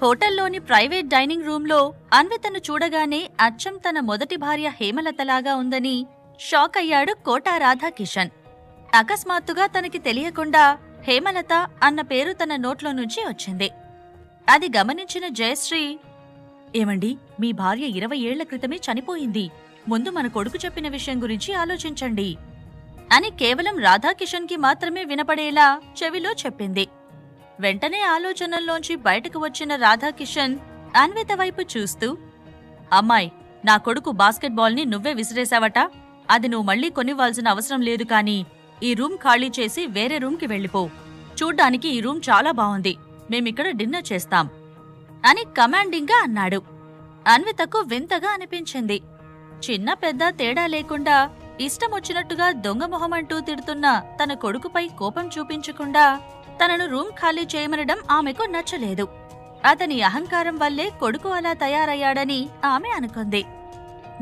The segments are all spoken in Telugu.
హోటల్లోని ప్రైవేట్ డైనింగ్ రూంలో అన్వితను చూడగానే అచ్చం తన మొదటి భార్య హేమలతలాగా ఉందని షాక్ అయ్యాడు కోటా రాధాకిషన్. అకస్మాత్తుగా తనకి తెలియకుండా హేమలత అన్న పేరు తన నోట్లో నుంచి వచ్చింది. అది గమనించిన జయశ్రీ, ఏమండి, మీ భార్య 20 ఏళ్ల క్రితమే చనిపోయింది. ముందు మన కొడుకు చెప్పిన విషయం గురించి ఆలోచించండి అని కేవలం రాధాకిషన్ కి మాత్రమే వినపడేలా చెవిలో చెప్పింది. వెంటనే ఆలోచనల్లోంచి బయటకు వచ్చిన రాధాకిషన్ అన్విత వైపు చూస్తూ, అమ్మాయి, నా కొడుకు బాస్కెట్బాల్ని నువ్వే విసిరేశావట. అది నువ్వు మళ్లీ కొనివ్వాల్సిన అవసరం లేదు, కానీ ఈ రూమ్ ఖాళీ చేసి వేరే రూమ్కి వెళ్ళిపో. చూడ్డానికి ఈ రూమ్ చాలా బావుంది. మేమిక్కడ డిన్నర్ చేస్తాం అని కమాండింగ్గా అన్నాడు. అన్వితకు వింతగా అనిపించింది. చిన్న పెద్ద తేడా లేకుండా ఇష్టమొచ్చినట్టుగా దొంగమొహమంటూ తిడుతున్న తన కొడుకుపై కోపం చూపించకుండా తనను రూమ్ ఖాళీ చేయమనడం ఆమెకు నచ్చలేదు. అతని అహంకారం వల్లే కొడుకు అలా తయారయ్యాడని ఆమె అనుకుంది.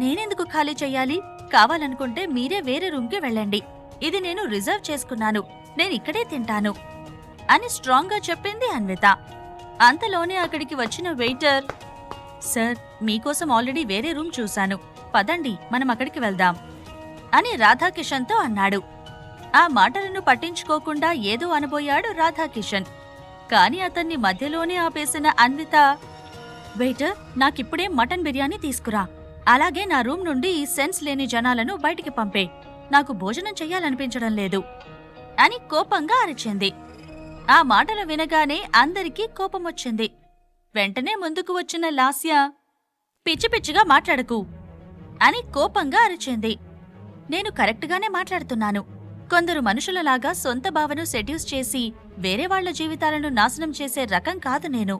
నేనెందుకు ఖాళీ చెయ్యాలి? కావాలనుకుంటే మీరే వేరే రూమ్కి వెళ్ళండి. ఇది నేను రిజర్వ్ చేసుకున్నాను. నేనిక్కడే తింటాను అని స్ట్రాంగ్గా చెప్పింది అన్విత. అంతలోనే అక్కడికి వచ్చిన వెయిటర్, సార్, మీకోసం ఆల్రెడీ వేరే రూమ్ చూశాను. పదండి, మనం అక్కడికి వెళ్దాం అని రాధాకిషన్తో అన్నాడు. ఆ మాటలను పట్టించుకోకుండా ఏదో అనబోయాడు రాధాకిషన్. కాని అతన్ని మధ్యలోనే ఆపేసిన అన్విత, వెయిటర్, నాకిప్పుడే మటన్ బిర్యానీ తీసుకురా. అలాగే నా రూమ్ నుండి ఈ సెన్స్ లేని జనాలను బయటికి పంపే. నాకు భోజనం చెయ్యాలనిపించడం లేదు అని కోపంగా అరిచింది. ఆ మాటలు వినగానే అందరికీ కోపమొచ్చింది. వెంటనే ముందుకు వచ్చిన లాస్య, పిచ్చి పిచ్చిగా మాట్లాడకు అని కోపంగా అరిచింది. నేను కరెక్ట్గానే మాట్లాడుతున్నాను. కొందరు మనుషులలాగా సొంత భావను సెడ్యూస్ చేసి వేరే వాళ్ల జీవితాలను నాశనం చేసే రకం కాదు నేను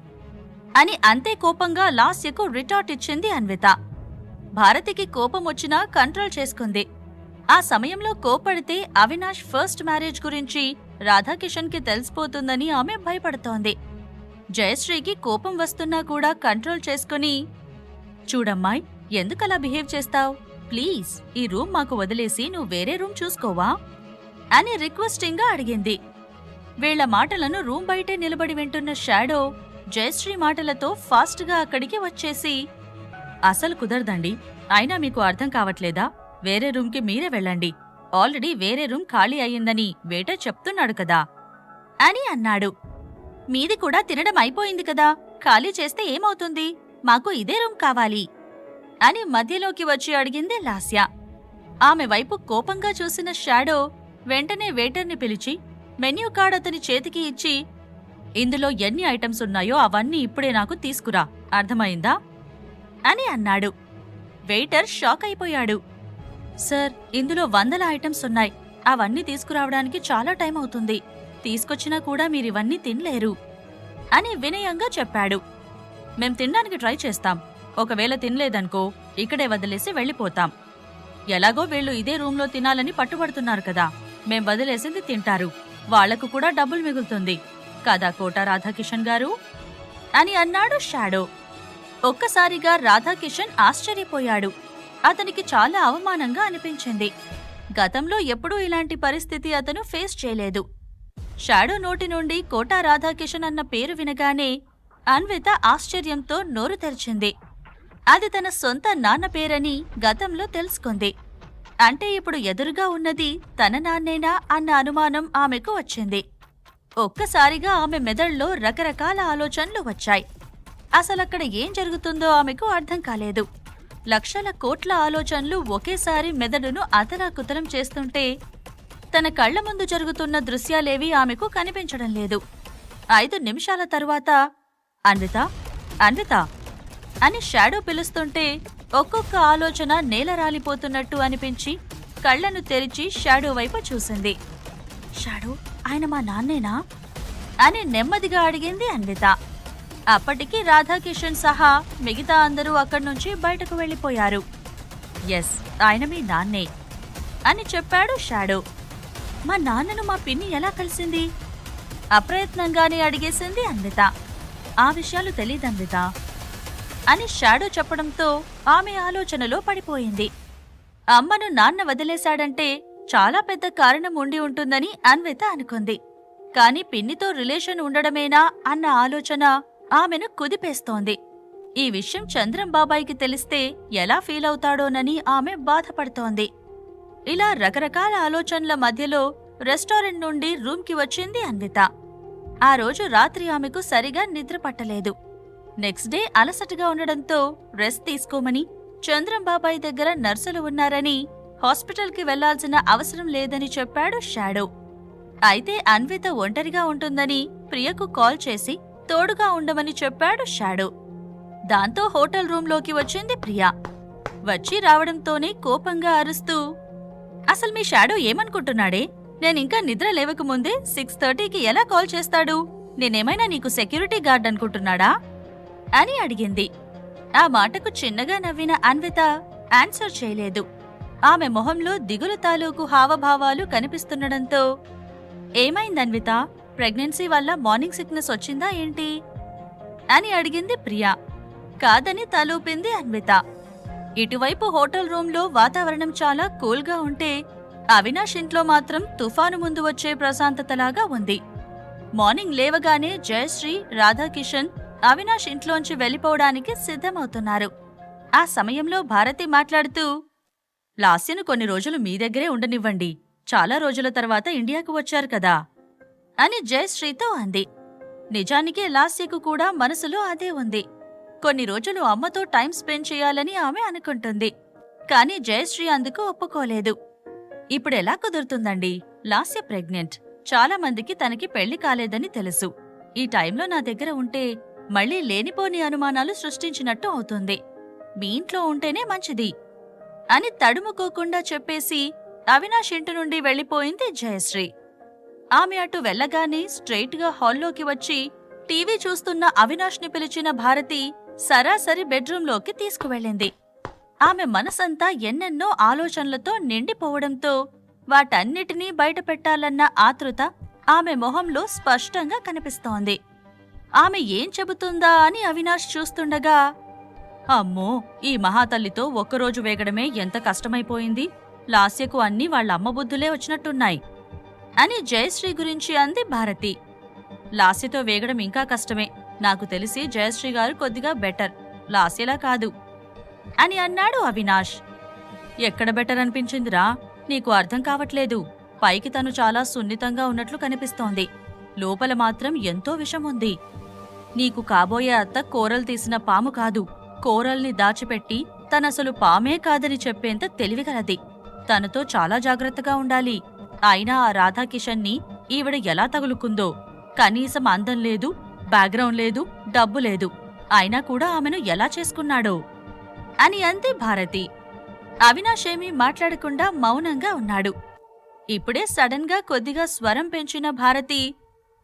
అని అంతే కోపంగా లాస్యకు రిటార్ట్ ఇచ్చింది అన్విత. భారతికి కోపం వచ్చినా కంట్రోల్ చేసుకుంది. ఆ సమయంలో కోపడితే అవినాష్ ఫస్ట్ మ్యారేజ్ గురించి రాధాకిషన్కి తెలిసిపోతుందని ఆమె భయపడుతోంది. జయశ్రీకి కోపం వస్తున్నా కూడా కంట్రోల్ చేసుకుని, చూడమ్మాయ్, ఎందుకలా బిహేవ్ చేస్తావ్? ప్లీజ్, ఈ రూమ్ మాకు వదిలేసి నువ్వు వేరే రూమ్ చూసుకోవా అని రిక్వెస్టింగ్గా అడిగింది. వీళ్ల మాటలను రూమ్ బయటే నిలబడి వింటున్న షాడో జయశ్రీ మాటలతో ఫాస్ట్గా అక్కడికి వచ్చేసి, అసలు కుదరదండి. అయినా మీకు అర్థం కావట్లేదా? వేరే రూమ్కి మీరే వెళ్ళండి. ఆల్రెడీ వేరే రూమ్ ఖాళీ అయ్యిందని వేటర్ చెప్తున్నాడు కదా అని అన్నాడు. మీది కూడా తినడం అయిపోయింది కదా, ఖాళీ చేస్తే ఏమవుతుంది? మాకు ఇదే రూమ్ కావాలి అని మధ్యలోకి వచ్చి అడిగింది లాస్య. ఆమె వైపు కోపంగా చూసిన షాడో వెంటనే వేటర్ని పిలిచి మెన్యూ కార్డ్ అతని చేతికి ఇచ్చి, ఇందులో ఎన్ని ఐటమ్స్ ఉన్నాయో అవన్నీ ఇప్పుడే నాకు తీసుకురా, అర్థమైందా అని అన్నాడు. వెయిటర్ షాక్ అయిపోయాడు. సార్, ఇందులో 100 ఐటమ్స్ ఉన్నాయి. అవన్నీ తీసుకురావడానికి చాలా టైం అవుతుంది. తీసుకొచ్చినా కూడా మీరివన్నీ తినలేరు అని వినయంగా చెప్పాడు. మేం తినడానికి ట్రై చేస్తాం. ఒకవేళ తినలేదనుకో ఇక్కడే వదిలేసి వెళ్ళిపోతాం. ఎలాగో వీళ్ళు ఇదే రూంలో తినాలని పట్టుబడుతున్నారు కదా, మేం వదిలేసింది తింటారు. వాళ్లకు కూడా డబ్బులు మిగులుతుంది కదా కోటా రాధాకిషన్ గారు అని అన్నాడు షాడో. ఒక్కసారిగా రాధాకిషన్ ఆశ్చర్యపోయాడు. అతనికి చాలా అవమానంగా అనిపించింది. గతంలో ఎప్పుడూ ఇలాంటి పరిస్థితి అతను ఫేస్ చేయలేదు. షాడో నోటి నుండి కోటా రాధాకిషన్ అన్న పేరు వినగానే అన్విత ఆశ్చర్యంతో నోరు తెరిచింది. అది తన సొంత నాన్న పేరని గతంలో తెలుసుకుంది. అంటే ఇప్పుడు ఎదురుగా ఉన్నది తన నాన్నేనా అన్న అనుమానం ఆమెకు వచ్చింది. ఒక్కసారిగా ఆమె మెదడులో రకరకాల ఆలోచనలు వచ్చాయి. అసలక్కడ ఏం జరుగుతుందో ఆమెకు అర్థం కాలేదు. లక్షల కోట్ల ఆలోచనలు ఒకేసారి మెదడును అతలాకుతలం చేస్తుంటే తన కళ్ల ముందు జరుగుతున్న దృశ్యాలేవీ ఆమెకు కనిపించడం లేదు. 5 నిమిషాల తరువాత అన్విత, అన్విత అని షాడో పిలుస్తుంటే ఒక్కొక్క ఆలోచన నేలరాలిపోతున్నట్టు అనిపించి కళ్లను తెరిచి షాడో వైపు చూసింది. షాడో, ఆయన మా నాన్నేనా అని నెమ్మదిగా అడిగింది అన్విత. అప్పటికి రాధాకిషన్ సహా మిగతా అందరూ అక్కడ్నుంచి బయటకు వెళ్ళిపోయారు. ఎస్, ఆయన మీ నాన్నే అని చెప్పాడు షాడో. మా నాన్నను మా పిన్ని ఎలా కలిసింది? అప్రయత్నంగానే అడిగేసింది అన్విత. ఆ విషయాలు తెలీదన్విత అని షాడో చెప్పడంతో ఆమె ఆలోచనలో పడిపోయింది. అమ్మను నాన్న వదిలేశాడంటే చాలా పెద్ద కారణం ఉండి ఉంటుందని అన్విత అనుకుంది. కాని పిన్నితో రిలేషన్ ఉండడమేనా అన్న ఆలోచన ఆమెను కుదిపేస్తోంది. ఈ విషయం చంద్రం బాబాయికి తెలిస్తే ఎలా ఫీల్ అవుతాడోనని ఆమె బాధపడుతోంది. ఇలా రకరకాల ఆలోచనల మధ్యలో రెస్టారెంట్ నుండి రూమ్కి వచ్చింది అన్విత. ఆ రోజు రాత్రి ఆమెకు సరిగా నిద్ర పట్టలేదు. నెక్స్ట్ డే అలసటగా ఉండడంతో రెస్ట్ తీసుకోమని, చంద్రం బాబాయ్ దగ్గర నర్సులు ఉన్నారని, హాస్పిటల్కి వెళ్లాల్సిన అవసరం లేదని చెప్పాడు షాడో. అయితే అన్విత ఒంటరిగా ఉంటుందని ప్రియకు కాల్ చేసి తోడుగా ఉండమని చెప్పాడు షాడో. దాంతో హోటల్ రూంలోకి వచ్చింది ప్రియా. వచ్చి రావడంతోనే కోపంగా అరుస్తూ, అసలు మీ షాడో ఏమనుకుంటున్నాడే? నేనింకా నిద్ర లేవకముందే 6:30కి ఎలా కాల్ చేస్తాడు? నేనేమైనా నీకు సెక్యూరిటీ గార్డ్ అనుకుంటున్నాడా అని అడిగింది. ఆ మాటకు చిన్నగా నవ్విన అన్విత ఆన్సర్ చేయలేదు. ఆమె మొహంలో దిగులు తాలూకు హావభావాలు కనిపిస్తుండడంతో, ఏమైందన్విత? ప్రెగ్నెన్సీ వల్ల మార్నింగ్ సిక్నెస్ వచ్చిందా ఏంటి అని అడిగింది ప్రియా. కాదని తలూపింది అన్విత. ఇటువైపు హోటల్ రూంలో వాతావరణం చాలా కూల్గా ఉంటే, అవినాష్ ఇంట్లో మాత్రం తుఫాను ముందు వచ్చే ప్రశాంతతలాగా ఉంది. మార్నింగ్ లేవగానే జయశ్రీ, రాధాకిషన్ అవినాష్ ఇంట్లోంచి వెళ్లిపోవడానికి సిద్ధమవుతున్నారు. ఆ సమయంలో భారతి మాట్లాడుతూ, లాస్యను కొన్ని రోజులు మీ దగ్గరే ఉండనివ్వండి, చాలా రోజుల తర్వాత ఇండియాకు వచ్చారు కదా అని జయశ్రీతో అంది. నిజానికి లాస్యకు కూడా మనసులో అదే ఉంది. కొన్ని రోజులు అమ్మతో టైం స్పెండ్ చేయాలని ఆమె అనుకుంటుంది. కాని జయశ్రీ అందుకు ఒప్పుకోలేదు. ఇప్పుడెలా కుదురుతుందండి? లాస్య ప్రెగ్నెంట్. చాలా మందికి తనకి పెళ్లి కాలేదని తెలుసు. ఈ టైంలో నా దగ్గర ఉంటే మళ్లీ లేనిపోని అనుమానాలు సృష్టించినట్టు అవుతుంది. మీ ఇంట్లో ఉంటేనే మంచిది అని తడుముకోకుండా చెప్పేసి అవినాష్ ఇంటి నుండి వెళ్లిపోయింది జయశ్రీ. ఆమె అటు వెళ్లగానే స్ట్రెయిట్గా హాల్లోకి వచ్చి టీవీ చూస్తున్న అవినాష్ని పిలిచిన భారతి సరాసరి బెడ్రూంలోకి తీసుకువెళ్ళింది. ఆమె మనసంతా ఎన్నెన్నో ఆలోచనలతో నిండిపోవడంతో వాటన్నిటినీ బయటపెట్టాలన్న ఆతృత ఆమె మొహంలో స్పష్టంగా కనిపిస్తోంది. ఆమె ఏం చెబుతుందా అని అవినాష్ చూస్తుండగా, అమ్మో, ఈ మహాతల్లితో ఒక్కరోజు వేగడమే ఎంత కష్టమైపోయింది. లాస్యకు అన్నీ వాళ్ళ అమ్మ బుద్ధులే వచ్చినట్టున్నాయి అని జయశ్రీ గురించి అంది భారతి. లాస్యతో వేగడం ఇంకా కష్టమే. నాకు తెలిసి జయశ్రీ గారు కొద్దిగా బెటర్, లాస్యలా కాదు అని అన్నాడు అవినాష్. ఎక్కడ బెటర్ అనిపించిందిరా? నీకు అర్థం కావట్లేదు. పైకి తను చాలా సున్నితంగా ఉన్నట్లు కనిపిస్తోంది. లోపల మాత్రం ఎంతో విషం ఉంది. నీకు కాబోయే అత్త కూరలు తీసిన పాము కాదు. కూరల్ని దాచిపెట్టి తనసలు పామే కాదని చెప్పేంత తెలివిగలది. తనతో చాలా జాగ్రత్తగా ఉండాలి. అయినా ఆ రాధాకిషన్ని ఈవిడ ఎలా తగులుకుందో. కనీసం అందం లేదు, బ్యాక్గ్రౌండ్ లేదు, డబ్బు లేదు. అయినా కూడా ఆమెను ఎలా చేసుకున్నాడో అని అంది భారతి. అవినాష్ ఏమీ మాట్లాడకుండా మౌనంగా ఉన్నాడు. ఇప్పుడే సడన్ గా కొద్దిగా స్వరం పెంచిన భారతి,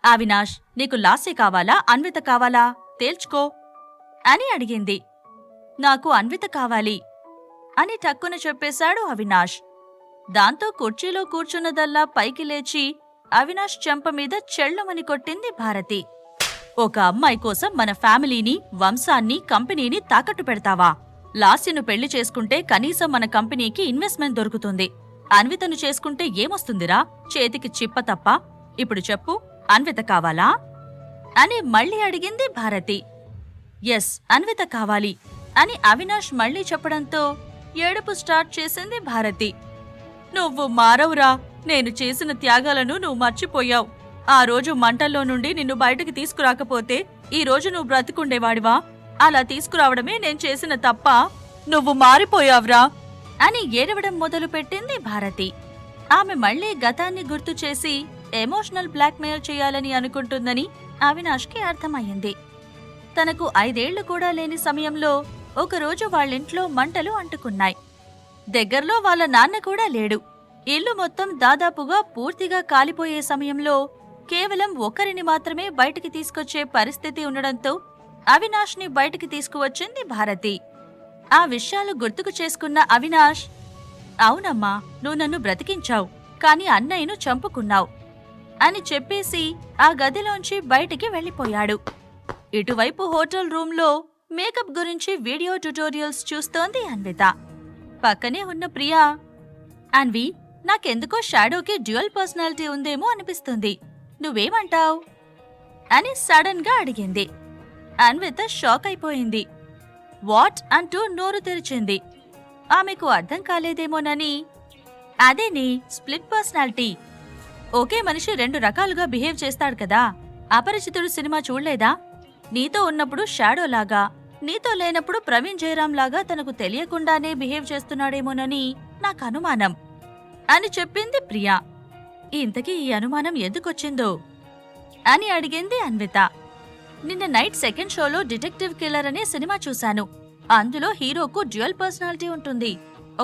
అవినాష్, నీకు లాస్య కావాలా, అన్విత కావాలా? తేల్చుకో అని అడిగింది. నాకు అన్విత కావాలి అని టక్కున చెప్పేశాడు అవినాష్. దాంతో కుర్చీలో కూర్చున్నదల్లా పైకి లేచి అవినాష్ చెంప మీద చెళ్లుమని కొట్టింది భారతి. ఒక అమ్మాయి కోసం మన ఫ్యామిలీని, వంశాన్ని, కంపెనీని తాకట్టు పెడతావా? లాస్యను పెళ్లి చేసుకుంటే కనీసం మన కంపెనీకి ఇన్వెస్ట్మెంట్ దొరుకుతుంది. అన్వితను చేసుకుంటే ఏమొస్తుందిరా? చేతికి చిప్ప తప్ప. ఇప్పుడు చెప్పు, అన్విత కావాలా అని మళ్ళీ అడిగింది భారతి. ఎస్, అన్విత కావాలి అని అవినాష్ మళ్లీ చెప్పడంతో ఏడుపు స్టార్ట్ చేసింది భారతి. నువ్వు మారవురా. నేను చేసిన త్యాగాలను నువ్వు మర్చిపోయావు. ఆ రోజు మంటల్లో నుండి నిన్ను బయటకు తీసుకురాకపోతే ఈ రోజు నువ్వు బ్రతికుండేవాడివా? అలా తీసుకురావడమే నేను చేసిన తప్ప. నువ్వు మారిపోయావ్రా అని ఏడవడం మొదలుపెట్టింది భారతి. ఆమె మళ్లీ గతాన్ని గుర్తు చేసి ఎమోషనల్ బ్లాక్మెయిల్ చేయాలని అనుకుంటుందని అవినాష్కి అర్థమయ్యింది. తనకు 5 ఏళ్లు కూడా లేని సమయంలో ఒకరోజు వాళ్ళింట్లో మంటలు అంటుకున్నాయి. దగ్గర్లో వాళ్ళ నాన్న కూడా లేడు. ఇల్లు మొత్తం దాదాపుగా పూర్తిగా కాలిపోయే సమయంలో కేవలం ఒకరిని మాత్రమే బయటికి తీసుకొచ్చే పరిస్థితి ఉండడంతో అవినాష్ని బయటికి తీసుకువచ్చింది భారతి. ఆ విషయాలు గుర్తుకు చేసుకున్న అవినాష్, అవునమ్మా, నువ్వు నన్ను బ్రతికించావు, కాని అన్నయ్యను చంపుకున్నావు అని చెప్పేసి ఆ గదిలోంచి బయటికి వెళ్లిపోయాడు. ఇటువైపు హోటల్ రూంలో మేకప్ గురించి వీడియో ట్యుటోరియల్స్ చూస్తోంది అన్విత. పక్కనే ఉన్న ప్రియా, అన్వి, నాకెందుకో షాడోకి డ్యూయల్ పర్సనాలిటీ ఉందేమో అనిపిస్తుంది. నువ్వేమంటావ్ అని సడన్ గా అడిగింది. అన్విత షాక్ అయిపోయింది. వాట్ అంటూ నోరు తెరిచింది. ఆమెకు అర్థం కాలేదేమోనని. అదేనే స్ప్లిట్ పర్సనాలిటీ. ఒకే మనిషి 2 రకాలుగా బిహేవ్ చేస్తాడు కదా. అపరిచితుడు సినిమా చూడలేదా? నీతో ఉన్నప్పుడు షాడో లాగా, నీతో లేనప్పుడు ప్రవీణ్ జయరాం లాగా తనకు తెలియకుండానే బిహేవ్ చేస్తున్నాడేమోనని నాకు అనుమానం అని చెప్పింది ప్రియా. ఇంతకీ ఈ అనుమానం ఎందుకొచ్చిందో అని అడిగింది అన్విత. నిన్న నైట్ సెకండ్ షోలో డిటెక్టివ్ కిల్లర్ అనే సినిమా చూశాను. అందులో హీరోకు డ్యూయల్ పర్సనాలిటీ ఉంటుంది.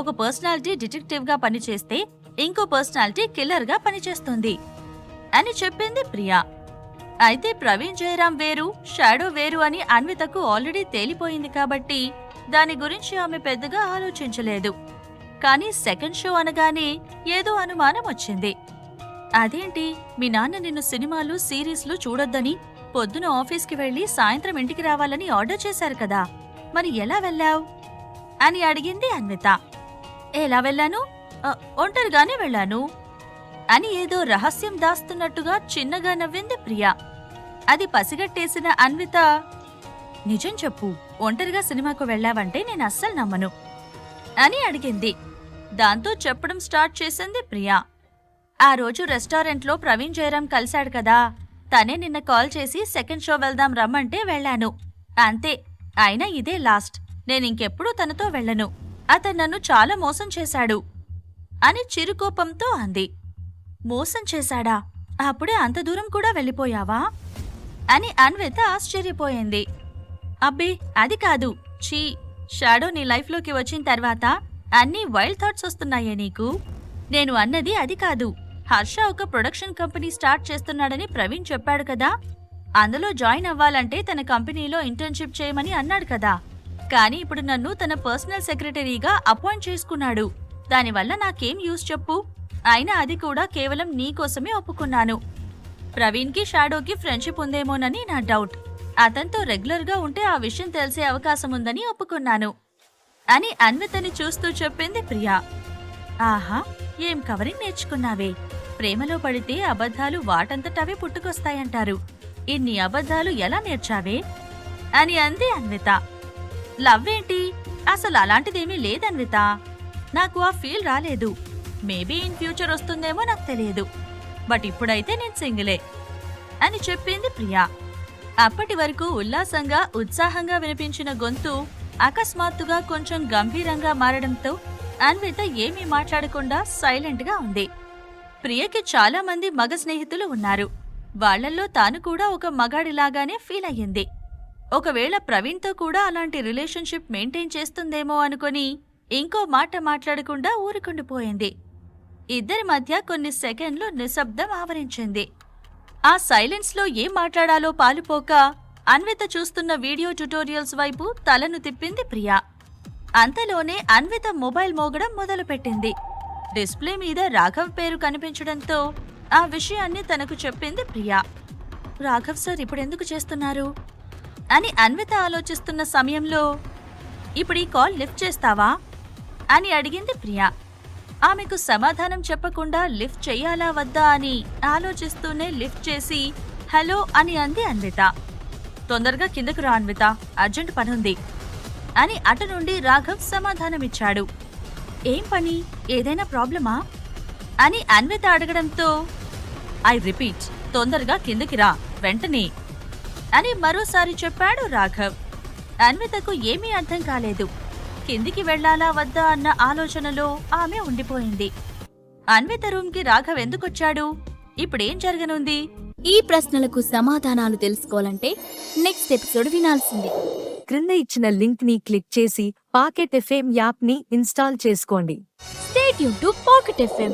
ఒక పర్సనాలిటీ డిటెక్టివ్ గా పనిచేస్తే ఇంకో పర్సనాలిటీ కిల్లర్ గా పనిచేస్తుంది అని చెప్పింది ప్రియా. అయితే ప్రవీణ్ జయరాం వేరు, షాడో వేరు అని అన్వితకు ఆల్రెడీ తేలిపోయింది కాబట్టి దాని గురించి ఆమె పెద్దగా ఆలోచించలేదు. కానీ సెకండ్ షో అనగానే ఏదో అనుమానం వచ్చింది. అదేంటి, మీ నాన్న నిన్ను సినిమాలు సిరీస్లు చూడొద్దని, పొద్దున ఆఫీస్కి వెళ్లి సాయంత్రం ఇంటికి రావాలని ఆర్డర్ చేశారు కదా, మరి ఎలా వెళ్ళావు అని అడిగింది అన్విత. ఎలా వెళ్ళాను? ఒంటరిగానే వెళ్ళాను అని ఏదో రహస్యం దాస్తున్నట్టుగా చిన్నగా నవ్వింది ప్రియా. అది పసిగట్టేసిన అన్విత, నిజం చెప్పు, ఒంటరిగా సినిమాకు వెళ్ళావంటే నేను అస్సలు నమ్మను అని అడిగింది. దాంతో చెప్పడం స్టార్ట్ చేసింది ప్రియా. ఆ రోజు రెస్టారెంట్లో ప్రవీణ్ జయరాం కలిశాడు కదా, తనే నిన్న కాల్ చేసి సెకండ్ షో వెళ్దాం రమ్మంటే వెళ్ళాను. అంతే. అయినా ఇదే లాస్ట్. నేనింకెప్పుడూ తనతో వెళ్ళను. అతను నన్ను చాలా మోసం చేశాడు అని చిరుకోపంతో అంది. మోసం చేశాడా? అప్పుడే అంత దూరం కూడా వెళ్ళిపోయావా అని అన్విత ఆశ్చర్యపోయింది. అబ్బే అది కాదు. ఛీ, షాడో నీ లైఫ్లోకి వచ్చిన తర్వాత అన్నీ వైల్డ్ థాట్స్ వస్తున్నాయే నీకు? నేను అన్నది అది కాదు. హర్ష ఒక ప్రొడక్షన్ కంపెనీ స్టార్ట్ చేస్తున్నాడని ప్రవీణ్ చెప్పాడు కదా, అందులో జాయిన్ అవ్వాలంటే తన కంపెనీలో ఇంటర్న్షిప్ చేయమని అన్నాడు కదా. కానీ ఇప్పుడు నన్ను తన పర్సనల్ సెక్రటరీగా అపాయింట్ చేసుకున్నాడు. దానివల్ల నాకేం యూస్ చెప్పు? అయినా అది కూడా కేవలం నీకోసమే ఒప్పుకున్నాను. ప్రవీణ్కి షాడోకి ఫ్రెండ్షిప్ ఉందేమోనని నా డౌట్. అతనితో రెగ్యులర్గా ఉంటే ఆ విషయం తెలిసే అవకాశం ఉందని ఒప్పుకున్నాను అని అన్వితని చూస్తూ చెప్పింది ప్రియా. ఆహా, ఏం కవరింగ్ నేర్చుకున్నావే. ప్రేమలో పడితే అబద్ధాలు వాటంతటవే పుట్టుకొస్తాయంటారు. ఇన్ని అబద్ధాలు ఎలా నేర్చావే అని అంది అన్విత. లవ్ ఏంటి? అసలు అలాంటిదేమీ లేదన్విత. నాకు ఆ ఫీల్ రాలేదు. మేబీ ఇన్ ఫ్యూచర్ వస్తుందేమో నాకు తెలియదు. బట్ ఇప్పుడైతే నేను సింగిలే అని చెప్పింది ప్రియా. అప్పటి వరకు ఉల్లాసంగా ఉత్సాహంగా వినిపించిన గొంతు అకస్మాత్తుగా కొంచెం గంభీరంగా మారడంతో అన్విత ఏమీ మాట్లాడకుండా సైలెంట్గా ఉంది. ప్రియకి చాలా మంది మగ స్నేహితులు ఉన్నారు. వాళ్లల్లో తాను కూడా ఒక మగాడిలాగానే ఫీల్ అయ్యింది. ఒకవేళ ప్రవీణ్తో కూడా అలాంటి రిలేషన్షిప్ మెయింటైన్ చేస్తుందేమో అనుకుని ఇంకో మాట మాట్లాడకుండా ఊరుకుండిపోయింది. ఇద్దరి మధ్య కొన్ని సెకండ్లు నిశ్శబ్దం ఆవరించింది. ఆ సైలెన్స్లో ఏం మాట్లాడాలో పాలుపోక అన్విత చూస్తున్న వీడియో ట్యుటోరియల్స్ వైపు తలను తిప్పింది ప్రియా. అంతలోనే అన్విత మొబైల్ మోగడం మొదలుపెట్టింది. డిస్ప్లే మీద రాఘవ్ పేరు కనిపించడంతో ఆ విషయాన్ని తనకు చెప్పింది ప్రియా. రాఘవ్ సార్ ఇప్పుడెందుకు చేస్తున్నారు అని అన్విత ఆలోచిస్తున్న సమయంలో, ఇప్పుడు ఈ కాల్ లిఫ్ట్ చేస్తావా అని అడిగింది ప్రియా. ఆమెకు సమాధానం చెప్పకుండా లిఫ్ట్ చెయ్యాలా వద్దా అని ఆలోచిస్తూనే లిఫ్ట్ చేసి హలో అని అంది అన్విత. తొందరగా కిందకు రా అన్విత, అర్జెంట్ పనుంది అని అటు నుండి రాఘవ్ సమాధానమిచ్చాడు. ఏం పని? ఏదైనా ప్రాబ్లమా అని అన్విత అడగడంతో, ఐ రిపీట్, తొందరగా కిందకి రా వెంటనే అని మరోసారి చెప్పాడు రాఘవ్. అన్వితకు ఏమీ అర్థం కాలేదు. కిందికి వెళ్లాలా వద్దా అన్న ఆలోచనలో ఆమె ఉండిపోయింది. అన్విత రూమ్కి రాఘవ్ ఎందుకొచ్చాడు? ఇప్పుడేం జరగనుంది? ఈ ప్రశ్నలకు సమాధానాలు తెలుసుకోవాలంటే నెక్స్ట్ ఎపిసోడ్ వినాల్సిందే. క్రింద ఇచ్చిన లింక్ ని క్లిక్ చేసి పాకెట్ ఎఫ్ఎం యాప్ ని ఇన్స్టాల్ చేసుకోండి. Stay tune to pocket FM.